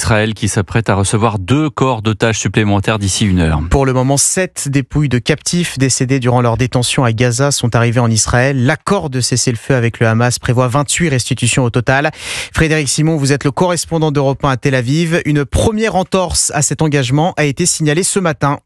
Israël qui s'apprête à recevoir 2 corps d'otages supplémentaires d'ici 1 heure. Pour le moment, 7 dépouilles de captifs décédés durant leur détention à Gaza sont arrivées en Israël. L'accord de cessez-le-feu avec le Hamas prévoit 28 restitutions au total. Frédéric Simon, vous êtes le correspondant d'Europe 1 à Tel Aviv. Une première entorse à cet engagement a été signalée ce matin.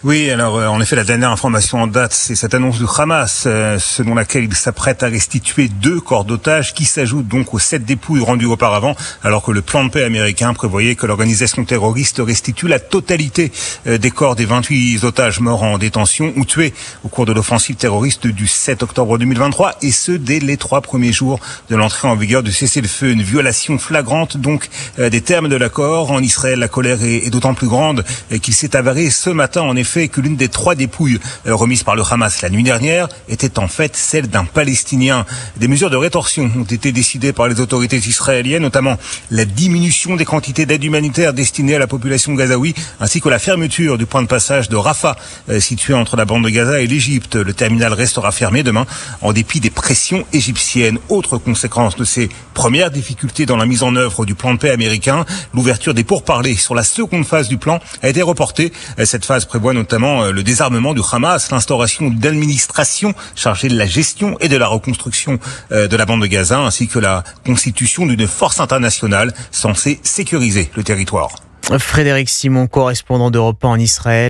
Oui, alors en effet, la dernière information en date, c'est cette annonce du Hamas, selon laquelle il s'apprête à restituer 2 corps d'otages qui s'ajoutent donc aux 7 dépouilles rendues auparavant, alors que le plan de paix américain prévoyait que l'organisation terroriste restitue la totalité des corps des 28 otages morts en détention ou tués au cours de l'offensive terroriste du 7 octobre 2023, et ce dès les 3 premiers jours de l'entrée en vigueur du cessez-le-feu. Une violation flagrante donc des termes de l'accord. En Israël, la colère est d'autant plus grande qu'il s'est avéré ce matin en effet que l'une des 3 dépouilles remises par le Hamas la nuit dernière était en fait celle d'un Palestinien. Des mesures de rétorsion ont été décidées par les autorités israéliennes, notamment la diminution des quantités d'aide humanitaire destinées à la population gazaoui, ainsi que la fermeture du point de passage de Rafah, situé entre la bande de Gaza et l'Égypte. Le terminal restera fermé demain en dépit des pressions égyptiennes. Autre conséquence de ces premières difficultés dans la mise en œuvre du plan de paix américain, l'ouverture des pourparlers sur la seconde phase du plan a été reportée. Cette phase prévoit notamment le désarmement du Hamas, l'instauration d'administrations chargées de la gestion et de la reconstruction de la bande de Gaza, ainsi que la constitution d'une force internationale censée sécuriser le territoire. Frédéric Simon, correspondant d'Europe 1 en Israël.